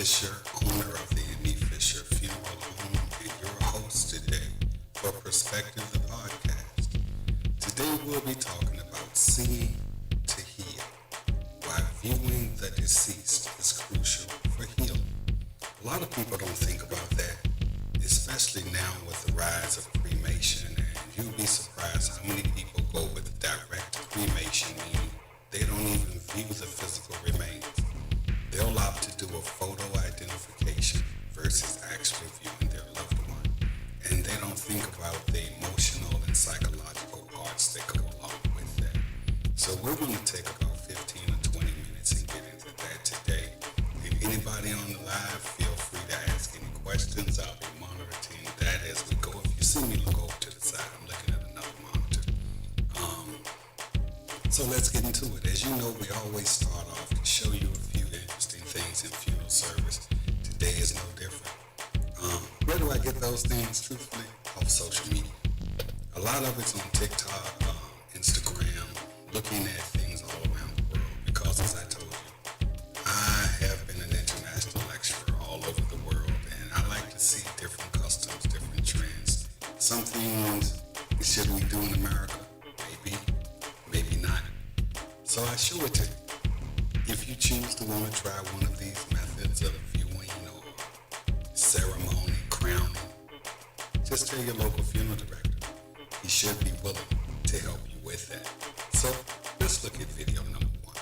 Fisher, owner of the Amy Fisher Funeral Home, and your host today for Perspective the Podcast. Today we'll be talking about seeing to heal, why viewing the deceased is crucial for healing. A lot of people don't think about that, especially now with the rise of cremation, and you'll be surprised how many people go with direct cremation, meaning they don't even view the physical remains. They'll opt to do a photo identification versus actually viewing their loved one. And they don't think about the emotional and psychological parts that go along with that. So we're going to take about 15 or 20 minutes and get into that today. If anybody on the live, feel free to ask any questions. I'll be monitoring that as we go. If you see me look over to the side, I'm looking at another monitor. So let's get into it. As you know, we always start off to show you a few interesting things in funeral service. Today is no different. Where do I get those things, truthfully? Off social media. A lot of it's on TikTok, Instagram, looking at things all around the world. Because as I told you, I have been an international lecturer all over the world, and I like to see different customs, different trends. Some things should we do in America? Maybe, maybe not. So I show it to you. If you choose to want to try one of these methods of viewing or ceremony, crowning, just tell your local funeral director. He should be willing to help you with that. So let's look at video number 1.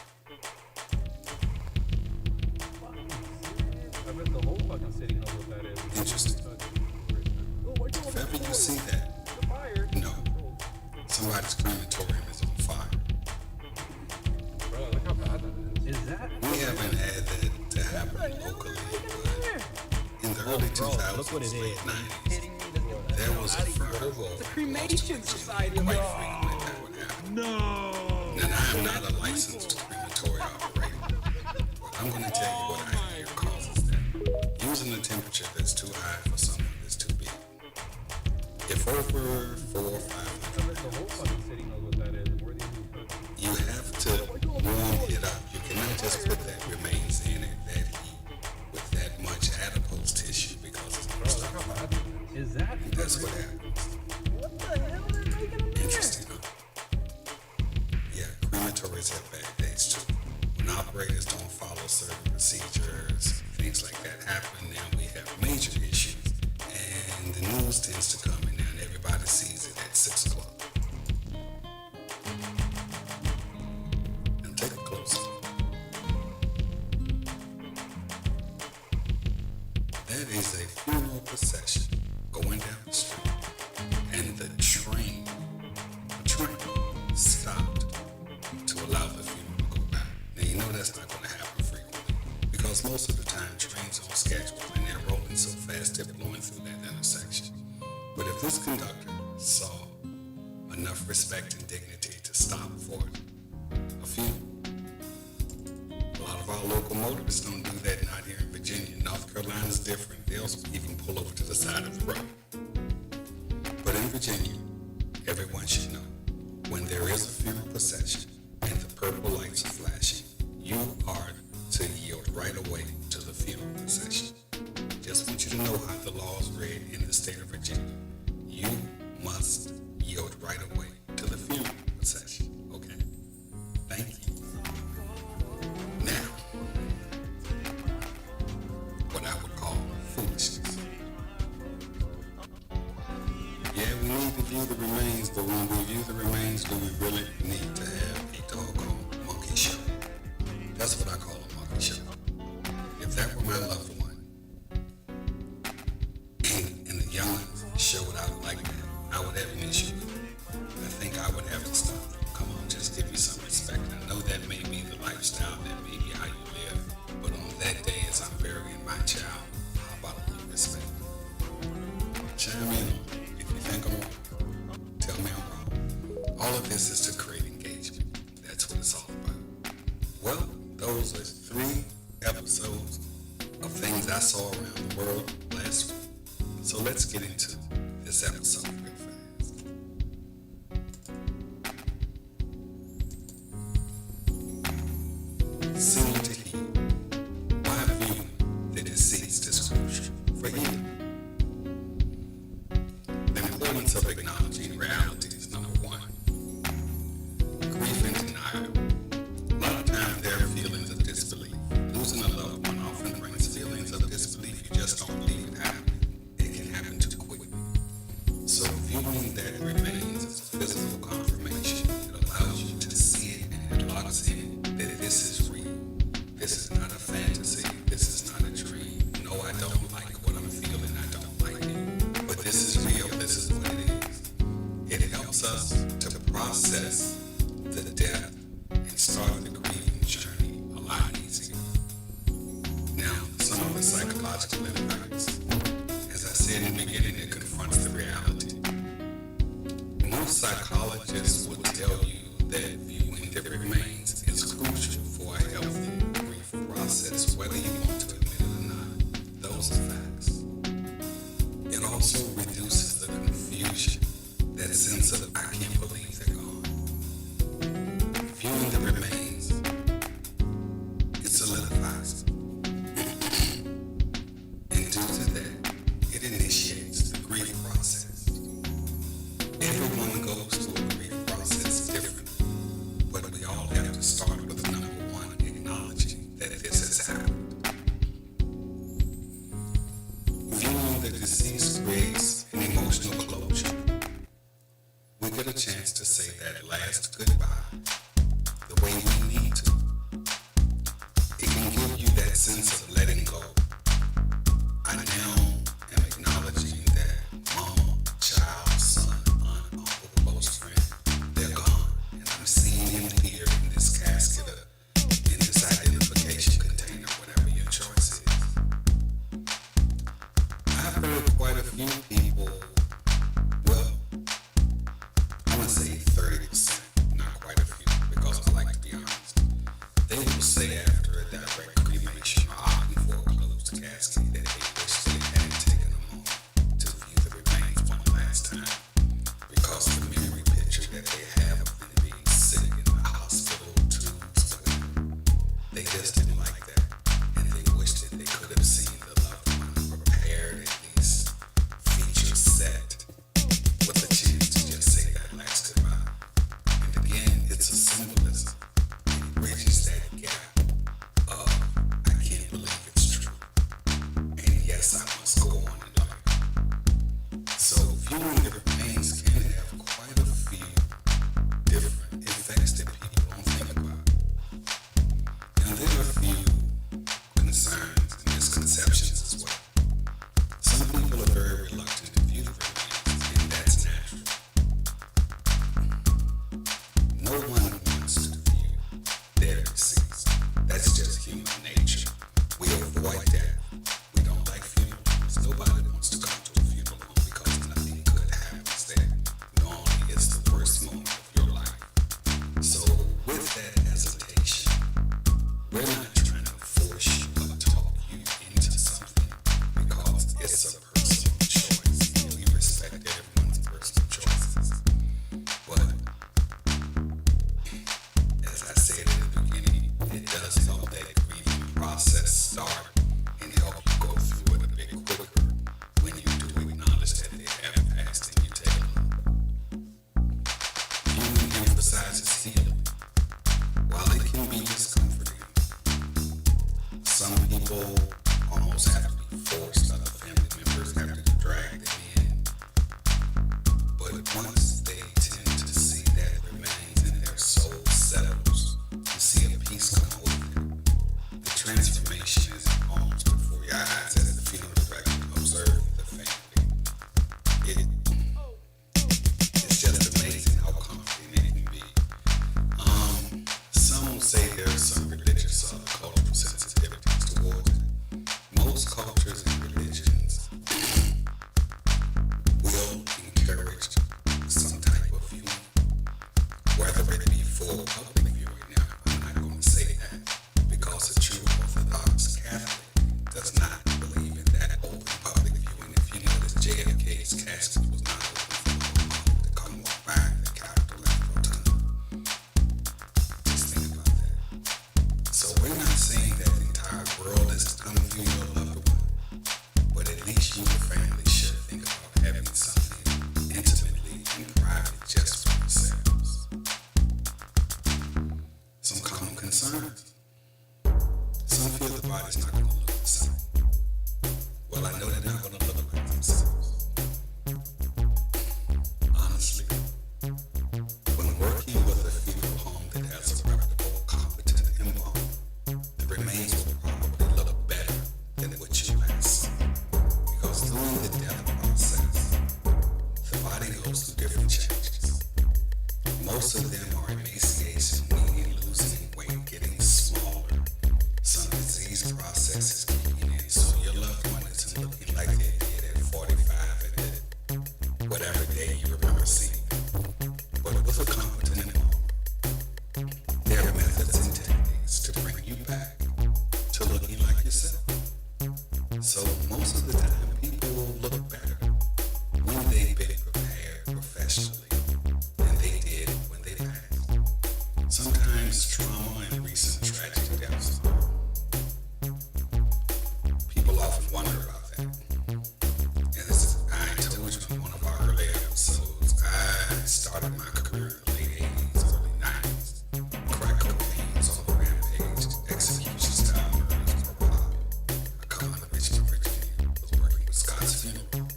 I bet the whole fucking city knows what that is. Interesting. If ever you see that, no, somebody's crematorium is on fire. Bro, look how bad that is. Is that? We haven't had that to happen locally, but in the early 2000s, look what it late is. 90s, there was a firm It's a cremation society. quite frequently that would happen. No. And I am not a licensed crematory operator, but I'm going to tell you what I hear causes that. Using a temperature that's too high for someone that's too big. If over 4 or 500 I bet the whole fucking city knows what that is. Where these new cookies. you have to warm it up. You cannot just put that remains in it, that heat, with that much adipose tissue because it's going to Bro, look stop. how bad that is. Is that? That's what happens. What the hell are they making in there? Interesting, huh? Yeah, crematories have bad days too. When operators don't follow certain procedures, things like that happen. Now we have major issues, and the news tends to come in there, and everybody sees it at 6 o'clock. Now take a close look. That is a funeral procession going down the street, and the train stopped to allow the funeral to go by. Now you know that's not going to happen frequently, because most of the time trains on schedule and they're rolling so fast they're blowing through that intersection. But if this conductor saw enough respect and dignity to stop for a funeral, a lot of our local motorists don't do that, not here in Virginia. North Carolina's different. They'll even pull over to the side of the road. But in Virginia, everyone should know, when there is a funeral procession and the purple lights are flashing, you are to yield right away to the funeral procession. Just want you to know how the law is read in the state of Virginia. You must yield right away to the funeral procession. Okay? Thank you. Now, what I would call foolishness. Yeah, we need to view the remains, but when we view the remains, do we really need to have a doggone monkey show? That's what I call a monkey show. If that were my loved one, and the young ones showed out like that, I would have an issue with it. I think I would have to stop them. Come on, just give me some respect. I know that may be the lifestyle, that may be how you live, but on that day as I'm burying my child, how about a little respect? Chime in on it. If you think I'm wrong, tell me I'm wrong. All of this is to create engagement. That's what it's all about. Well, those are 3 episodes of things I saw around the world last week. So let's get into this episode real fast. Seem to heal. Why view the physical confirmation. It allows you to see it and it locks in that this is real. This is not a fantasy. This is not a dream. No, I don't like what I'm feeling. I don't like it. But this is real. This is what it is. It helps us to process the death and start the grieving journey a lot easier. Now, some of the psychological advice. As I said in the beginning, it confronts the reality. Most psychologists will tell you that viewing the remains is crucial for a healthy grief process, whether you want to admit it or not. Those are facts. It also reduces the confusion, that sense of I can't believe they're gone. Viewing the remains, it solidifies. And due to that, it initiates the grief process. Everyone goes through a grief process differently, but we all have to start with number one, acknowledging that this has happened. Viewing the deceased creates an emotional closure. We get a chance to say that last goodbye the way we need to. It can give you that sense of letting go. I now am acknowledging that mom, child, son, aunt, uncle, close friend, they're gone. And I'm seeing him here in this casket, in this identification container, whatever your choice is. I've heard quite a few people, well, I'm going to say 30%, not quite a few, because I like to be honest. They will say after a direct cremation or opting for a closed casket that they wish they had taken a moment to view the remains one last time, because the memory picture that they have of them being sick in the hospital, tubes, whatever, they just didn't like that, and they wished that they could have seen the loved one prepared, at least feature set, with a chance to just say that last goodbye. And again, it's a symbolism. It bridges that gap of I can't believe it's true, and yes, I must go on in life. So viewing the remains can have quite a few different effects that people don't think about. Now there are a few concerns and misconceptions as well. Some people are very reluctant to view the remains, and that's natural. No one wants to view their deceased. That's just human nature. We avoid that. We don't like funerals. Nobody wants to come to a funeral home because nothing good happens there. Normally it's the worst moment of your life. So with that hesitation, we're not trying to force you or talk you into something, because it's a personal choice. And we respect everyone's personal choices. But as I said in the beginning, it does help that grieving process start and help you go through it a bit quicker when you do acknowledge that they have passed and you take a look. Viewing emphasizes healing. While it can be discomforting, some people almost have to be forced, other family members have to drag them in. But once they tend to see that remains and their soul settles, you see a peace come over it. The transformation is almost before your eyes as the funeral director observes the family. It's just amazing how comforting it can be. Some will say there's some religious or cultural sensitivities towards it. Most cultures and religions will encourage some type of viewing, whether it be for public viewing. Now, I'm not going to say that, because a true Orthodox Catholic does not believe in that open public viewing. If you notice, JFK's casket was not open for the public to come walk by the Capitol and Rotunda. Just think about that. So we're not saying that the entire world is to come view your loved one, but at least you and your family should think about having something intimately and private just for yourselves. Some common concerns. Some feel the body's not going to look the same. Well, I know they're not going to look like themselves. Honestly, Most of them are emaciation, meaning losing weight, getting smaller. Some disease process is kicking in, so your loved one isn't looking like they did at 45 and at whatever day you remember seeing them. But with a competent involvement, there are methods and techniques to bring you back to looking like yourself. So most of the time, people will look better when they've been prepared professionally than they did when they passed. Sometimes trauma and recent tragic deaths. People often wonder about that. And as I told you in one of our earlier episodes, I started my career in the late 80s, early 90s. Crack cocaine was on the rampage. Execution-style murders were popular. I come out of Richmond, Virginia, was working with Scott's funeral.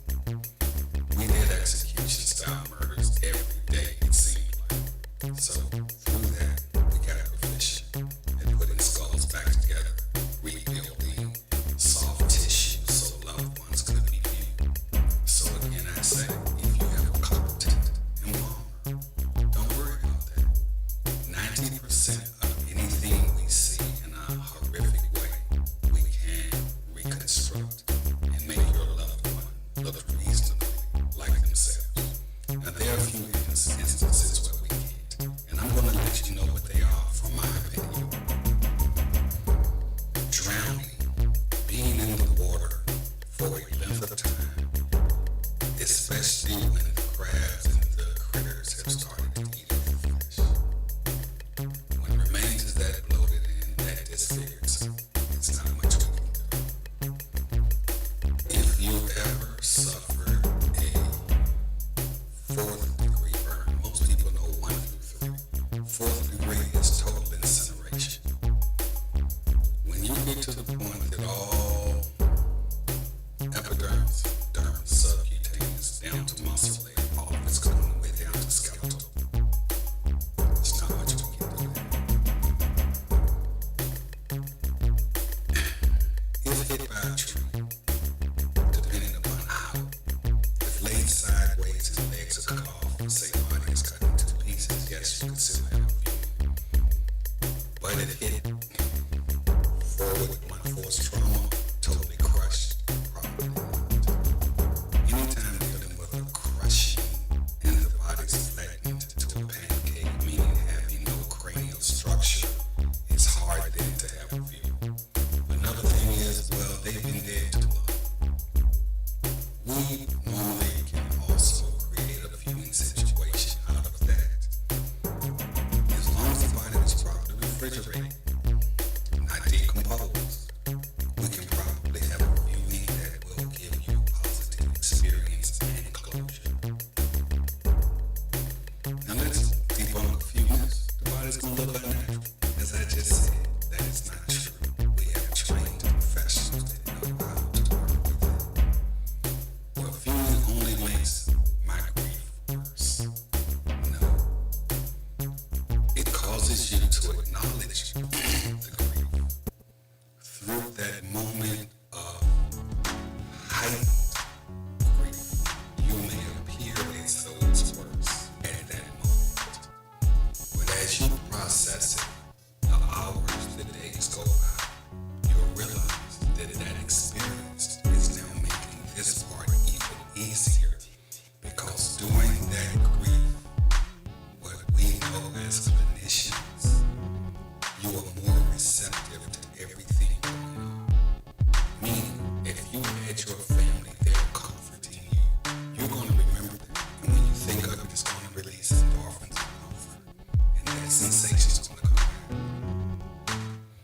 We did execution-style murders every day, it seemed like. So through that, we got proficient at putting skulls back together, rebuilding soft tissue so loved ones could be viewed. So again, I say, if you have a competent embalmer, don't worry about that. 90% of anything we see in a horrific way, we can reconstruct and make your loved one look reasonably like themselves. Now, there are a few instances where we can't, and I'm going to let you know what they are from my opinion. Drowning, being in the water for a length of time, especially when the crabs and the critters have started to eat at the flesh. When remains is that bloated and that disfigured, so it's not much we can do. If you ever suffered a 4th degree burn, most people know 1 through 3. 4th degree is total incineration. When you get to the point that all epidermis, dermis, subcutaneous, down to muscle layer, all of it's going way down to skeletal, there's not much we can do there. If hit by a tree, depending upon how, if laid sideways, his legs are cut off, and say body is cut into pieces, yes, you can still have a view. But if hit forward with blunt force trauma, totally crushed, probably not. Anytime dealing with a crushing and the body's flattened to a pancake, meaning having no cranial structure, it's hard then to have a view. Another thing is, well, they've been dead too long. We normally can also create a viewing situation out of that. As long as the body is properly refrigerated, not decomposed, we can probably have a viewing that will give you positive experience and closure. Now let's debunk a few myths. The body's going to look unnatural. As I just said, that is not true. We have trained professionals that know how to work with it. Well, viewing only makes my grief worse. No. It causes you to acknowledge the grief. Through that moment of heightened grief, you may appear as though it's worse at that moment. But as you process it, the hours, the days go by, you'll realize that that experience is now making this part even easier, because during that grief, what we know as clinicians, you are more receptive to everything going on. Meaning, if you had your family there comforting you, you're going to remember that. And when you think of it, it's going to release endorphins of comfort. And that sensation's going to come back.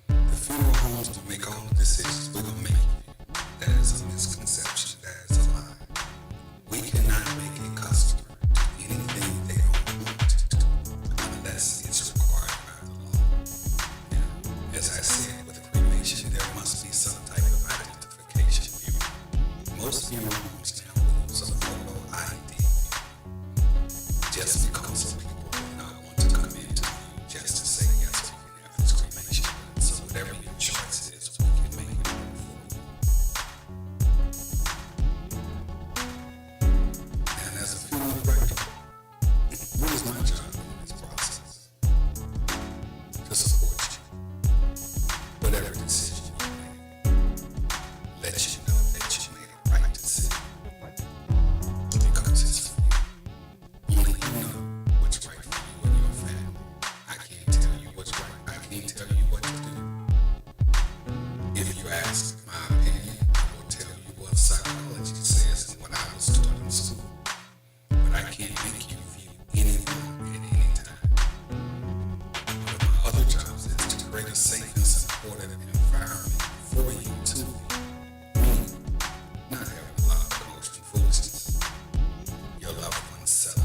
The funeral homes will make all the decisions we're going to make you. That is a misconception. That is a lie. We cannot make a customer do anything they don't want to do unless it's required by the law. Now, as I said, with cremation, there must be some type of identification view. Most funeral homes now will use a photo ID view, just because some people will not want to come into view just to say, yes, we can have this cremation. So whatever your choice is, we can make it work for you. And as a funeral director, what is my job in this process? supportive environment for you to mean not having a lot of emotional foolishness. Your loved ones settle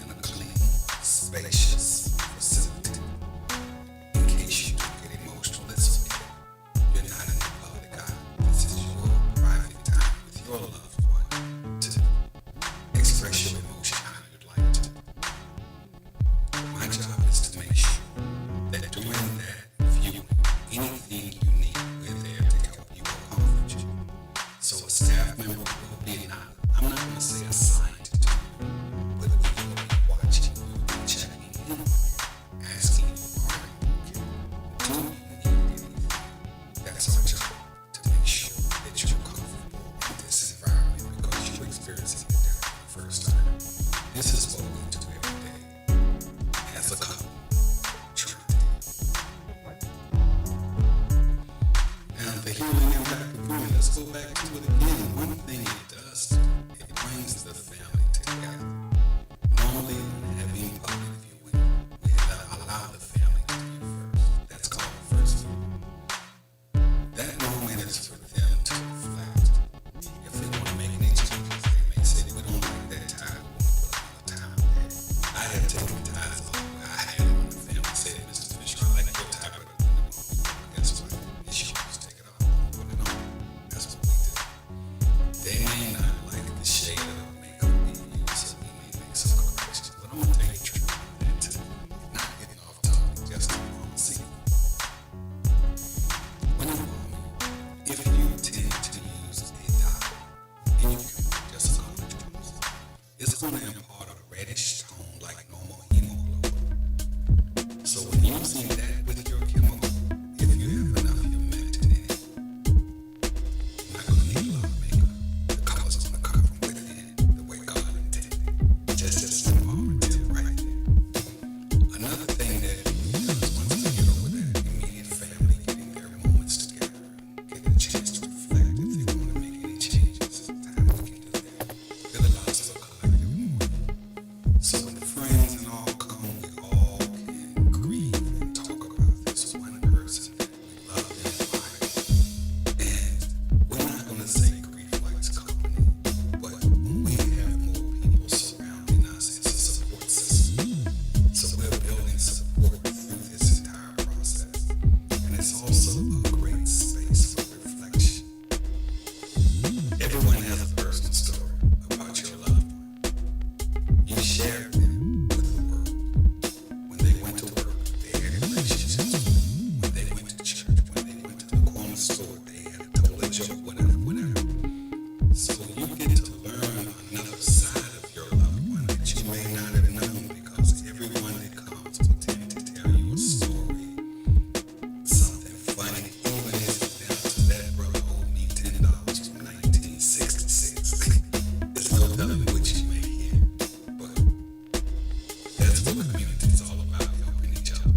in a clean, spacious facility. In case you do get emotional, it's okay. You're not in the public eye. This is your private time with your loved one to express your emotion how you'd like to. My job is to make sure that during that viewing, anything you need, we're there to help you or comfort you. So a staff member will be not, I'm not going to say assigned to you, but we will be watching you and checking in on you, asking you, are you okay? Do you need anything? That's our job, to make sure that you're comfortable in this environment because you're experiencing it there for the first time. This is what we do every day as a couple. Now, the healing impact of grieving, let's go back to it again. One thing it does, it brings the family together. Normally, in heavy public viewing, we allow the family to be first. That's called first viewing. That moment is for them to reflect. If they want to make any changes, they may say, we don't like that tie, we want to put another tie on that. I have taken ties off where I had on the family said, Mr. Fisher, I like your tie, but guess what? It's yours. Take it off. Put it on. That's what we do. They may not like the shade of makeup we use, so we may make some corrections. But I'm gonna take a trip into not getting off topic, just to see. When you call me, if you tend to use a dye, and you can just college drops, it's gonna impart a reddish tone like normal hemoglobin. So when using that with your chemical, if you have enough humectant in it, you're not gonna need a lot of makeup. The color's gonna come from within, the way God intended. Just as informative right there. Another thing that it does once they get over that immediate family getting their moments together, getting a chance to reflect if they want to make any changes, time we can do that. It allows for collective mourning. So when the friends and all come, we all can grieve and talk about this one person that we love and admire. And we're not going to say grief likes company, but when we have more people surrounding us, it's a support system. So we're building support through this entire process. And it's also a great space for reflection. Everyone has a personal story about your loved one. You shared them with the world. When they went to work, they had relationships. When they went to church, when they went to the corner store, they had a total joke, whatever. So you get to learn another side of your loved one that you may not have known because everyone that comes will tend to tell you a story, something funny, even if it's down to that brother owed me $10 from 1966. There's no telling what you may hear, but that's what the community is all about, helping each other.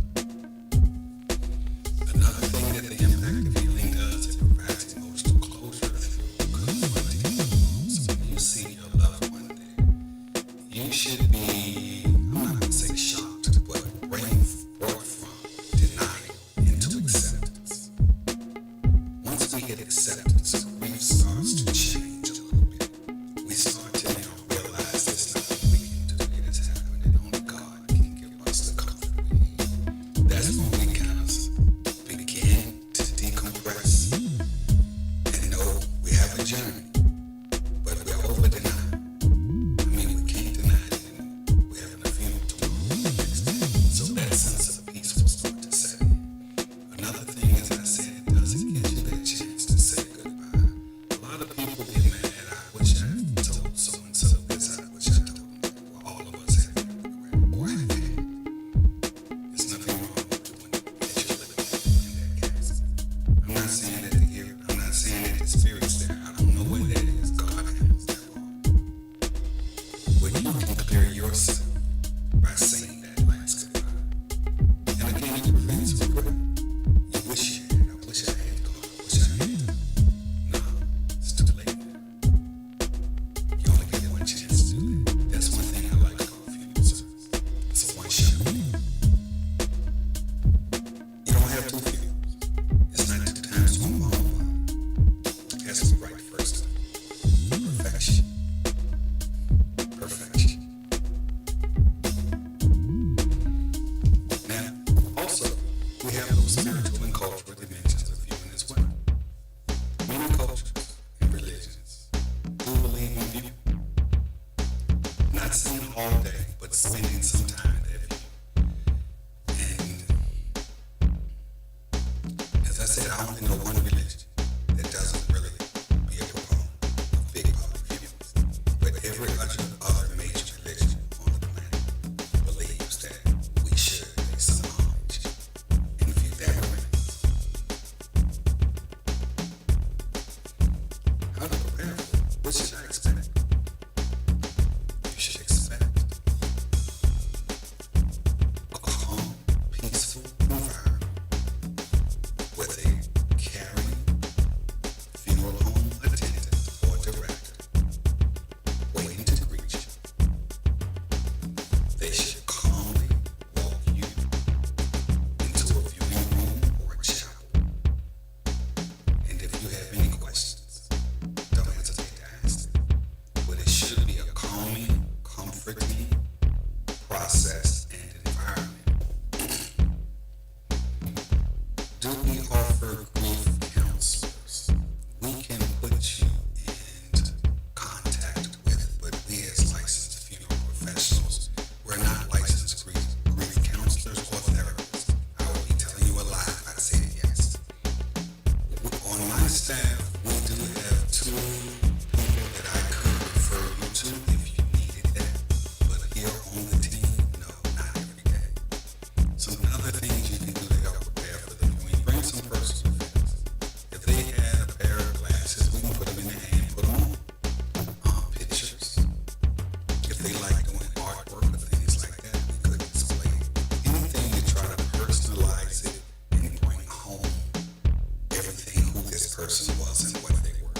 Another thing that the impact of healing does, it provides emotional closure through confronting the wounds. So when you see your loved one there, you should be, I'm not going to say shocked, but bring forth from denial into acceptance. Once we get acceptance, grief starts to change a little bit. We start to now realize there's nothing we can do. It has happened and only God can give cultural dimensions of viewing as well. Many cultures and religions do believe in viewing. Not seeing all day, but spending some time there. And as I said, I only know one religion that doesn't really be a proponent of big public viewings. But every other major religion on the planet believes that we should pay some homage and view that way. How to prepare for it? What should I expect? You should expect a calm, peaceful environment with a caring funeral home attendant or director waiting to greet you. They should calmly walk you into a viewing room or a chapel. And if you have any questions, don't hesitate to ask them. But it should be a calming, comforting process and environment. Do we offer grief counselors? We can put you in contact with, but we as licensed funeral professionals, we're not licensed grief counselors or therapists. I will be telling you a lie if I say yes. On my staff, we do have 2 people that I could refer you to if you needed that. But here on the team, no, not every day. Some other things you can do to help prepare for the viewing. Bring some personal effects. If they have a pair of glasses, we can put them in their hand, put them on. Pictures. If they like doing artwork or things like that, we could display anything to try to personalize it and bring home everything who this person was and what they were.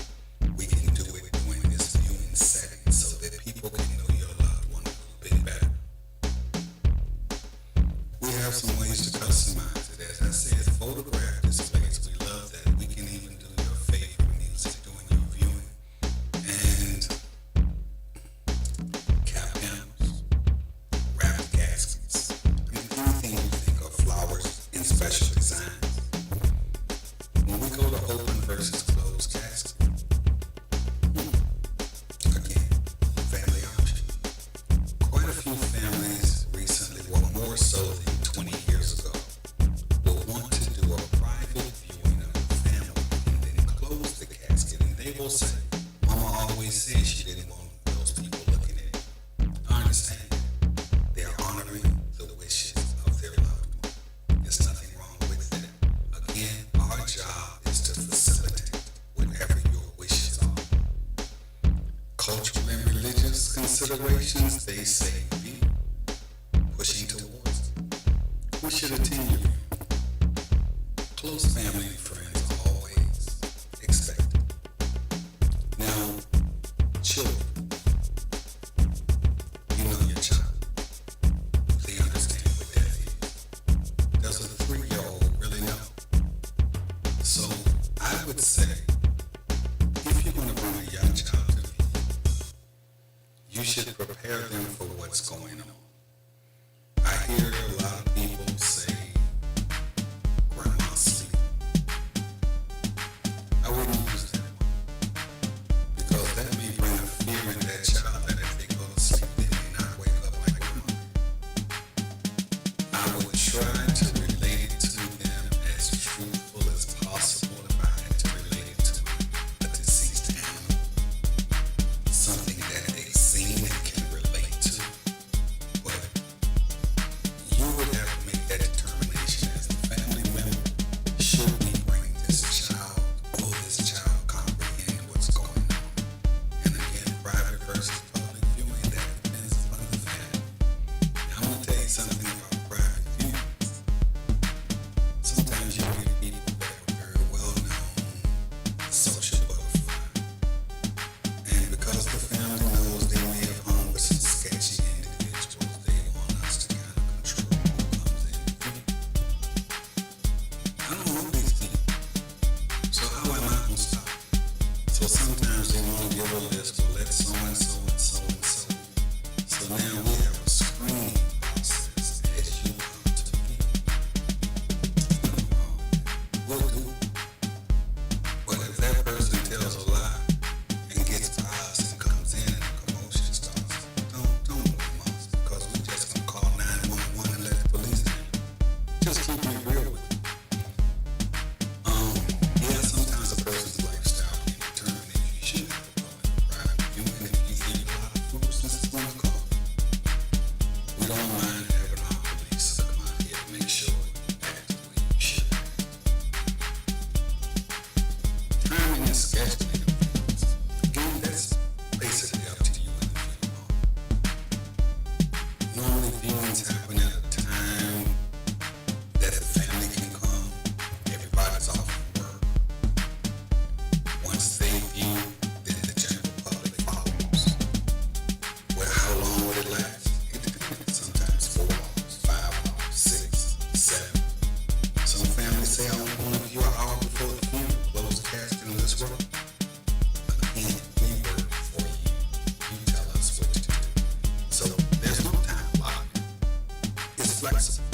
We can do it during this viewing setting so that people can know your loved one a little bit better. We have some ways to customize it. As I said, photograph displays. We love that. We can even do your favorite music during your viewing. And cap panels, wrapped caskets. Anything you think of, flowers in special designs. When we go to open versus closed casket, again, family option. Quite a few families recently, well, more so than 20 years ago, will want to do a private viewing of the family and then close the casket. And they will say, Mama always said she didn't want those people looking at it. I understand. They're honoring the wishes of their loved one. There's nothing wrong with that. Again, our job is to facilitate whatever your wishes are. Cultural and religious considerations, they say be pushing towards. Who should attend your viewing? Close family and friends are always expected. Now, children, you know your child. They understand what that is. Does a 3-year-old really know? So I would say, if you're going to bring a young child to the view, you should prepare them for what's going on. I hear a lot of people say, Grandma's sleeping. I wouldn't use that one, because that may bring a fear in that child that if they go to sleep, they may not wake up like Grandma. I would try to relate it to them as truthful as possible if I had to relate it to a deceased animal. Something that they've seen and can relate to. is flexible.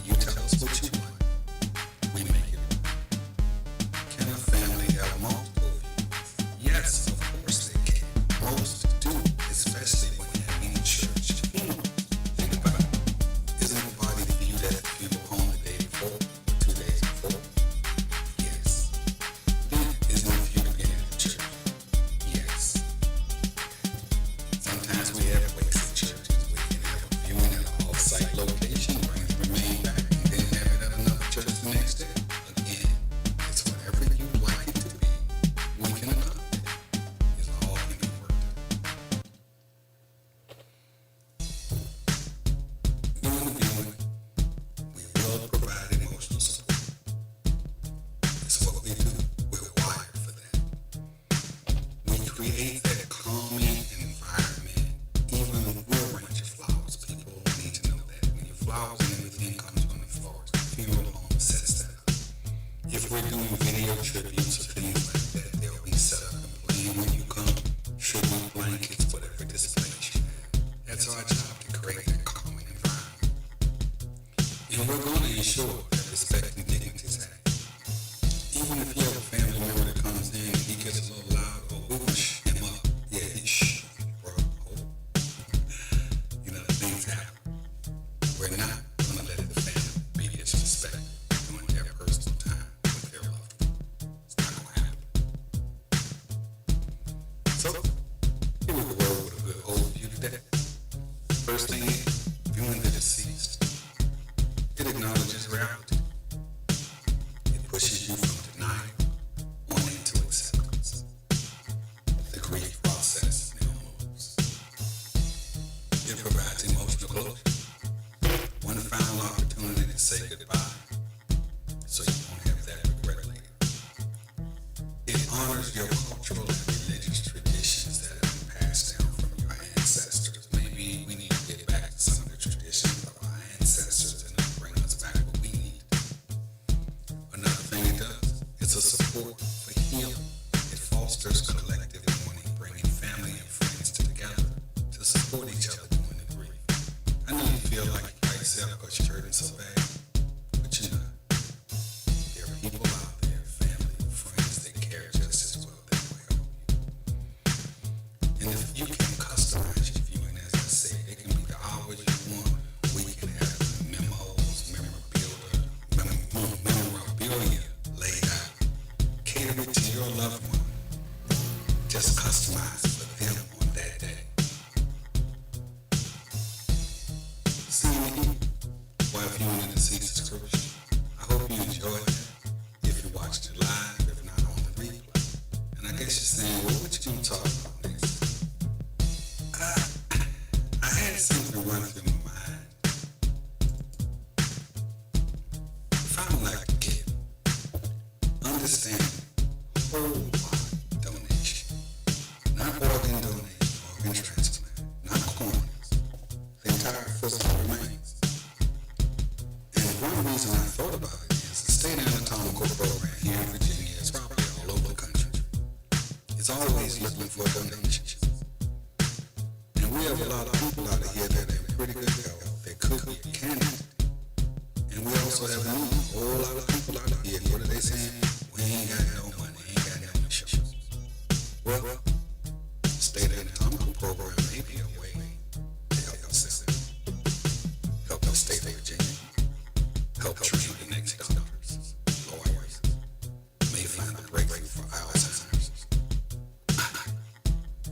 You tell us what you want, we make it. Can a family have multiple views? Yes, of course they can. Most do, especially when having church. Think about it. Is anybody viewed at the funeral home the day before or 2 days before? Yes. Then is the view again at the church? Yes. Sometimes we have wakes at churches. We can have a viewing at an off-site location, bring the remain back, and then have it at another church the next day. Again, it's whatever you like it to be. We can accommodate. It's all can be worked out. During the viewing, we will provide emotional support. It's what we do. We're wired for that. We create that calming environment. Even when we're arranging flowers, people need to know that when your flowers and everything comes from the florist, the funeral home sets that up. If we're doing video tributes or things like that, they'll be set up and playing when you come. Tribute blankets, whatever displays you have. That's our job, to create that calming environment. And we're going to ensure that respect and dignity is had. Even if you have a family member that comes in and he gets a little loud, or we will shh him up. Yeah, shh, bro. You know, things happen. We're not going to let the family be disrespected during their personal time with their loved one. It's not going to happen. So, here we go with a good overview today. First thing is, viewing the deceased. It acknowledges reality. It pushes you from denial on into acceptance. The grief process now moves. It provides emotional closure. One final opportunity to say goodbye, so you won't have that regret later. It honors your cultural and religious traditions that have been passed down from your ancestors. Maybe we need to get back to some of the traditions of our ancestors and bring us back what we need. Another thing it does, it's a support for healing. It fosters collective mourning, bringing family and friends together to support each other during the grief. I know you feel like you're by yourself because you're hurting so bad, but you know, there are people out there, family and friends that care just as well that will help you. And if you can customize your viewing, as I said, it can be the hours you want. We can have memos, memorabilia laid out. Cater it to your loved one. Just customize for them on that day. Seeing you while viewing the deceased cruise. I hope you enjoyed it. If you watched it live, if not on the replay. And I guess you're saying, well, what you gonna talk about next? I had something run through my mind. If I don't like to give, understand whole body donation, not organ donation, organ transplant, not corneas, the entire physical remains. And one reason I thought about it is the state anatomical program here in Virginia is probably all over the country. It's always looking for donations. And we have a lot of people out here that are in pretty good health. They could be a candidate. And we also have a whole lot of people out here. What are they saying? We ain't got no money, ain't got no insurance. Well, the state anatomical program may be a way to help us help the state of Virginia, help train the next doctors, lawyers, may find a breakthrough for Alzheimer's.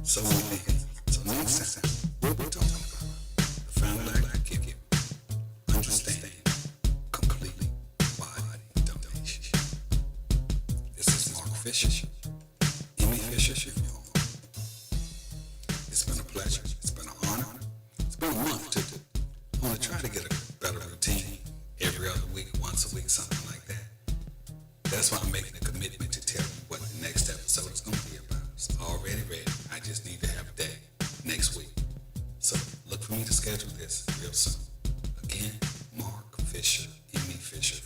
So many things. So next time, we'll be talking about the family I give you. Understand completely body donation. This is Mark Fisher, Emmy Fisher, It's been a pleasure. It's been an honor. It's been a month to I want to try to get a better routine every other week, once a week, something like that. That's why I'm making a commitment to tell you what the next episode is going to be about. It's already ready. I just need to have a day next week. So look for me to schedule this real soon. Again, Mark Fisher, Emmy Fisher.